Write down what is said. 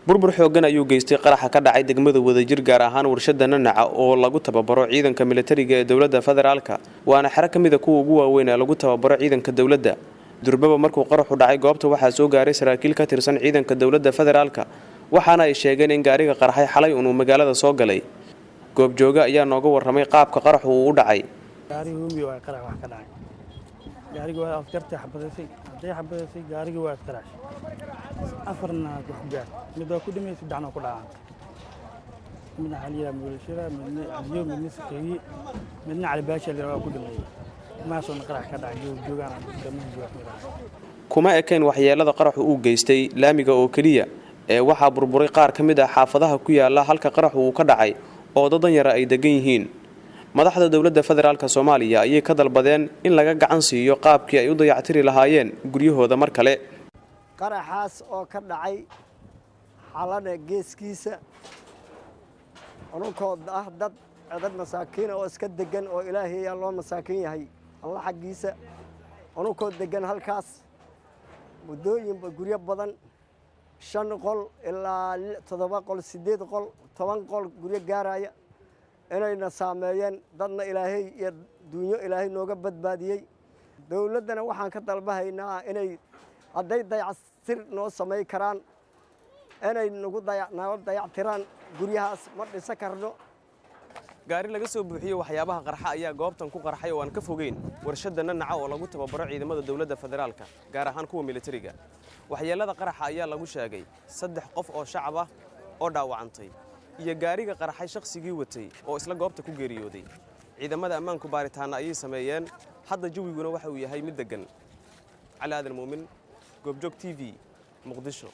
burbur xoogan ayuu geystay qaraxa ka dhacay degmada Wadajir gaar ahaan warshada Nanaca oo lagu tababaro ciidanka militariga ee dawladda federaalka waana xara kamid ah kuwa ugu waaweyn ee lagu tababaro ciidanka dawladda durbaba markuu qaraxu dhacay goobta waxaa soo gaaray saraakiil ka tirsan ciidanka dawladda federaalka waxaana ay sheegeen in gaariga qaraxay xalay uu magaalada soo galay goob jooga ayaa nooga warramay qaabka qaraxu uu u dhacay gaarigu waa qarax wax ka dhacay gaarigu waa afjarta xabadaysi gaarigu waa qarax afarna ku gaar mid ku dhimay saddexna ku dhacay midna xaliya bulshada midna sakeeyay midna cali baasha la ku dhimay ma soo qarax ka dhacay joogaan kuma ekeen waxyeelada qaraxu uu geystay laamiga oo kaliya ee waxa burburay qaar kamid ah xaafadaha ku yaala halka qaraxu uu ka dhacay oo dad yar ay degan yihiin madaxda dawladda federaalka Soomaaliya ayay ka dalbadeen in laga gacan siiyo qaabkii ay u dayactiri lahaayeen guryahooda mar kale qaraxaas oo ka dhacay xalada geeskiisa anukoo dad masaakiin oo iska degan oo Ilaahay loo masaakiin yahay Allah xaqiisa anukoo degan halkaas mudooyin guryo badan 5 qol ilaa 7 qol 8 qol 10 qol guryo gaaraya inayna saameeyeen dadna Ilaahay iyo dunyo Ilaahay nooga badbaadiyay dawladana waxaan ka dalbahaynaa inay haday dayactir noo sameey karaan inay nagu dayactiraan guryahaas ma dhisa karno gaari laga soo buuxiyay waxyaabaha qarxa ayaa goobtan ku qarxay oo aan ka fogeyn warshada Nanaca oo lagu tababaro ciidamada dawladda federaalka gaar ahaan kuwa militariga waxyeelada qaraxa ayaa lagu sheegay 3 qof oo shacab ah oo dhaawacantay iyo gaariga qaraxay shakhsigii watay oo isla goobta ku geeriyooday ciidamada ammaanku baaritaana ayay sameeyeen hadda jawiguna waxa uu yahay mid degan Cali Aadan Muumin Goobjoog TV Muqdisho